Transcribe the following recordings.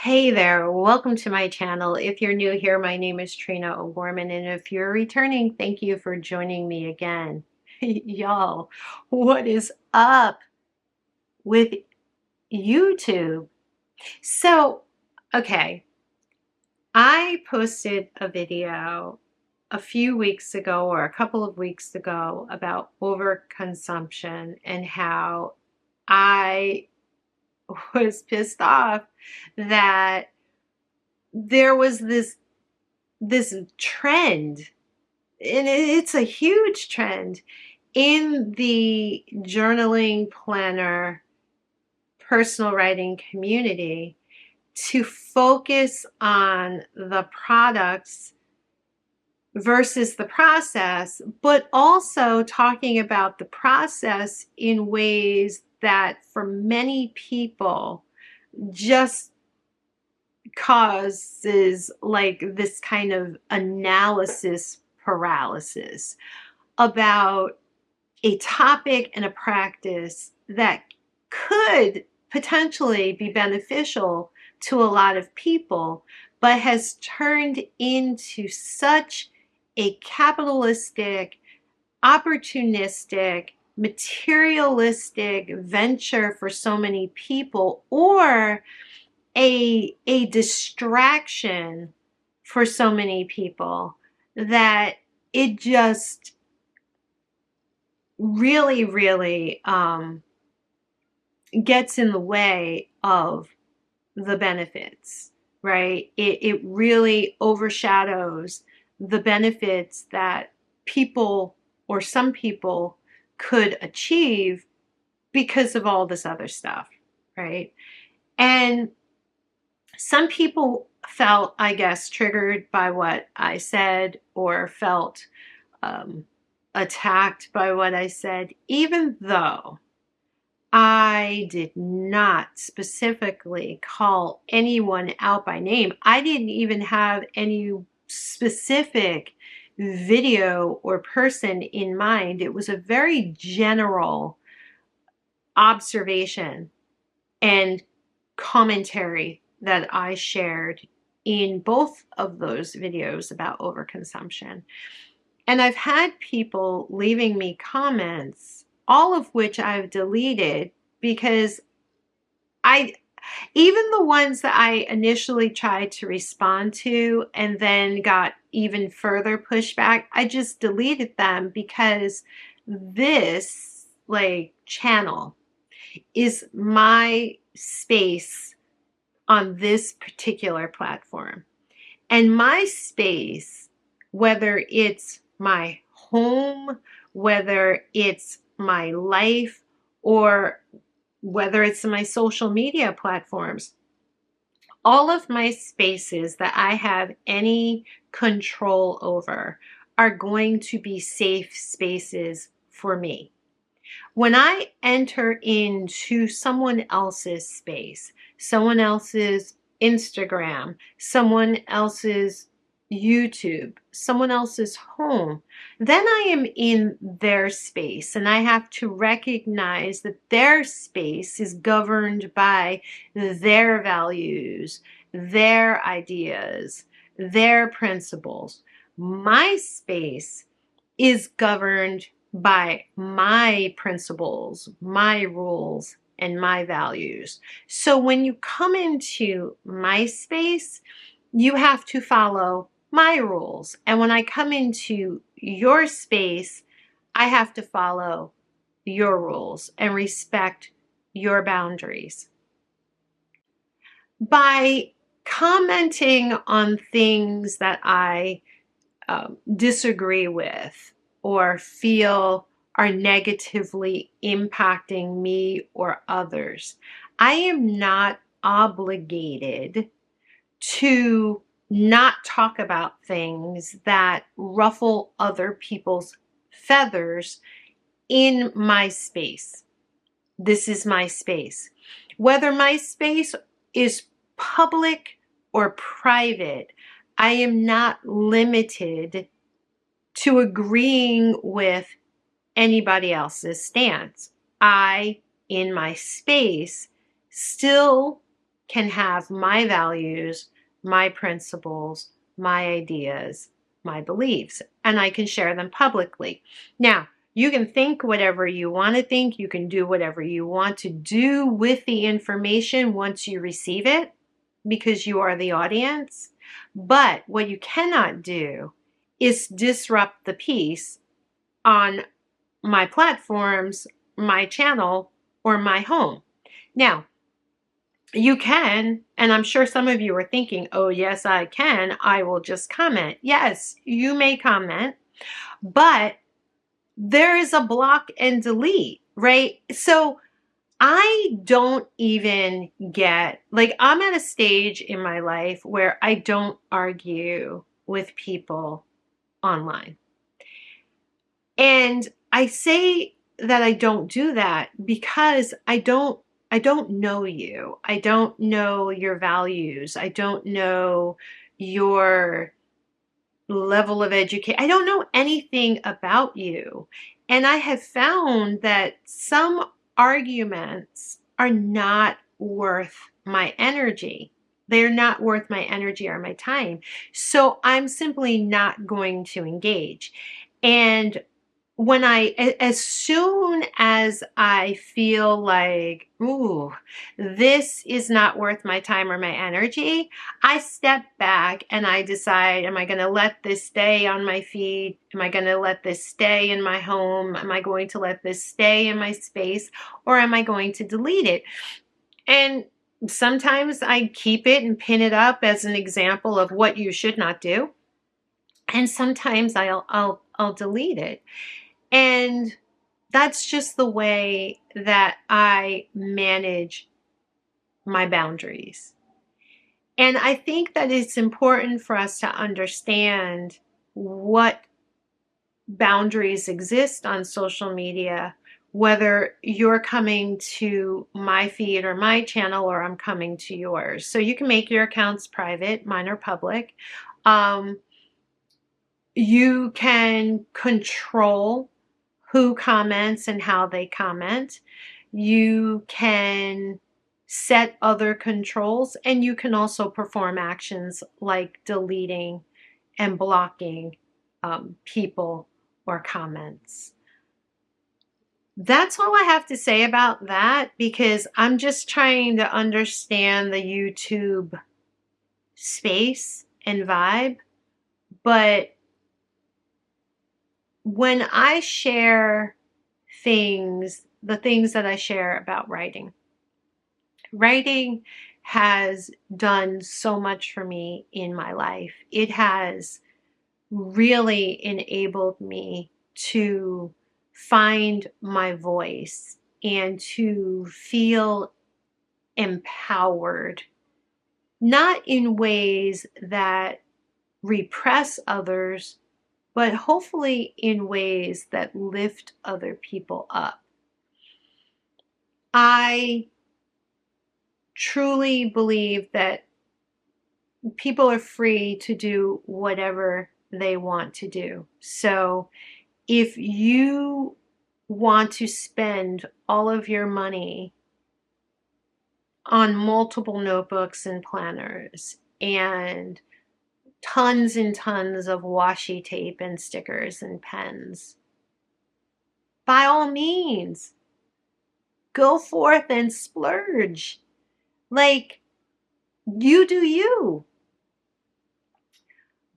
Hey there, welcome to my channel. If you're new here, my name is Trina O'Gorman, and if you're returning, thank you for joining me again. Y'all, what is up with YouTube? So, okay, I posted a video a few weeks ago or a couple of weeks ago about overconsumption and how I was pissed off that there was this trend, and it's a huge trend in the journaling planner personal writing community to focus on the products versus the process, but also talking about the process in ways that for many people just causes like this kind of analysis paralysis about a topic and a practice that could potentially be beneficial to a lot of people, but has turned into such a capitalistic, opportunistic, materialistic venture for so many people, or a distraction for so many people, that it just really gets in the way of the benefits, right? It really overshadows the benefits that people or some people could achieve because of all this other stuff, right? And some people felt, I guess, triggered by what I said, or felt attacked by what I said, even though I did not specifically call anyone out by name. I didn't even have any specific video or person in mind. It was a very general observation and commentary that I shared in both of those videos about overconsumption. And I've had people leaving me comments, all of which I've deleted because even the ones that I initially tried to respond to and then got even further pushback, I just deleted them because this channel is my space on this particular platform. And my space, whether it's my home, whether it's my life, or whether it's my social media platforms, all of my spaces that I have any control over are going to be safe spaces for me. When I enter into someone else's space, someone else's Instagram, someone else's YouTube, someone else's home, then I am in their space, and I have to recognize that their space is governed by their values, their ideas, their principles. My space is governed by my principles, my rules, and my values. So when you come into my space, you have to follow my rules. And when I come into your space, I have to follow your rules and respect your boundaries. By commenting on things that I disagree with or feel are negatively impacting me or others, I am not obligated to not talk about things that ruffle other people's feathers in my space. This is my space. Whether my space is public or private, I am not limited to agreeing with anybody else's stance. I, in my space, still can have my values, my principles, my ideas, my beliefs, and I can share them publicly. Now, you can think whatever you want to think. You can do whatever you want to do with the information once you receive it, because you are the audience. But what you cannot do is disrupt the peace on my platforms, my channel, or my home. Now, you can, and I'm sure some of you are thinking, oh, yes, I can. I will just comment. Yes, you may comment, but there is a block and delete, right? So I don't even get, like, I'm at a stage in my life where I don't argue with people online. And I say that I don't do that because I don't know you. I don't know your values. I don't know your level of education. I don't know anything about you. And I have found that some arguments are not worth my energy. They're not worth my energy or my time. So I'm simply not going to engage. And as soon as I feel like, ooh, this is not worth my time or my energy, I step back and I decide, am I going to let this stay on my feed? Am I going to let this stay in my home? Am I going to let this stay in my space? Or am I going to delete it? And sometimes I keep it and pin it up as an example of what you should not do. And sometimes I'll delete it. And that's just the way that I manage my boundaries. And I think that it's important for us to understand what boundaries exist on social media, whether you're coming to my feed or my channel or I'm coming to yours. So you can make your accounts private, mine are public. You can control who comments and how they comment. You can set other controls, and you can also perform actions like deleting and blocking people or comments. That's all I have to say about that, because I'm just trying to understand the YouTube space and vibe. But when I share the things that I share about writing has done so much for me in my life. It has really enabled me to find my voice and to feel empowered, not in ways that repress others, but hopefully in ways that lift other people up. I truly believe that people are free to do whatever they want to do. So if you want to spend all of your money on multiple notebooks and planners and tons of washi tape and stickers and pens, by all means, go forth and splurge. Like, you do you.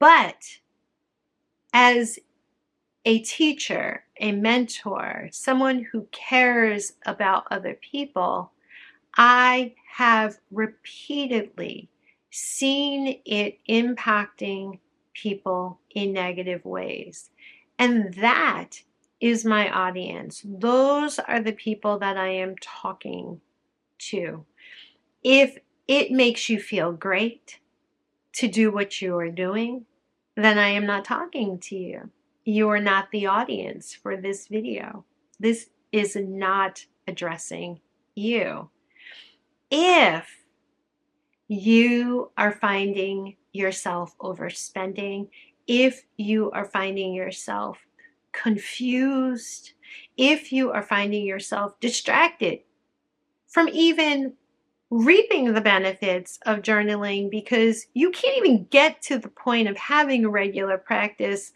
But as a teacher, a mentor, someone who cares about other people, I have repeatedly seen it impacting people in negative ways. And that is my audience. Those are the people that I am talking to. If it makes you feel great to do what you are doing, then I am not talking to you. You are not the audience for this video. This is not addressing you. If you are finding yourself overspending, if you are finding yourself confused, if you are finding yourself distracted from even reaping the benefits of journaling, because you can't even get to the point of having a regular practice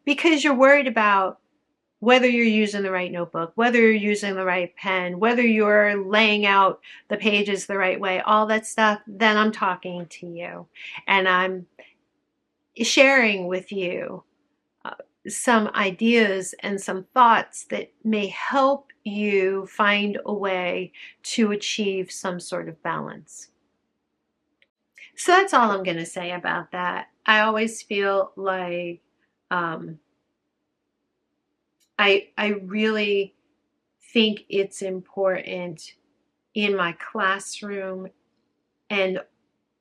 because you're worried about whether you're using the right notebook, whether you're using the right pen, whether you're laying out the pages the right way, all that stuff. Then I'm talking to you and I'm sharing with you some ideas and some thoughts that may help you find a way to achieve some sort of balance. So that's all I'm going to say about that. I always feel like um, I really think it's important in my classroom and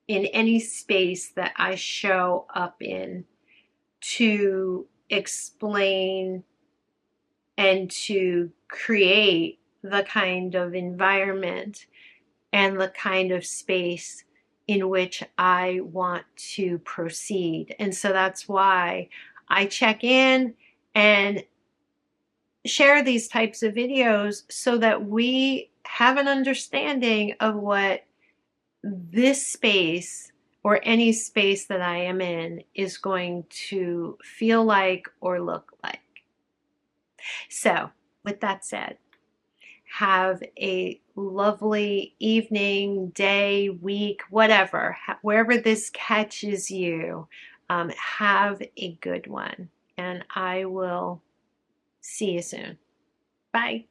in any space that I show up in to explain and to create the kind of environment and the kind of space in which I want to proceed. And so that's why I check in and share these types of videos so that we have an understanding of what this space or any space that I am in is going to feel like or look like. So, with that said, have a lovely evening, day, week, whatever, wherever this catches you. Have a good one, and I will see you soon. Bye.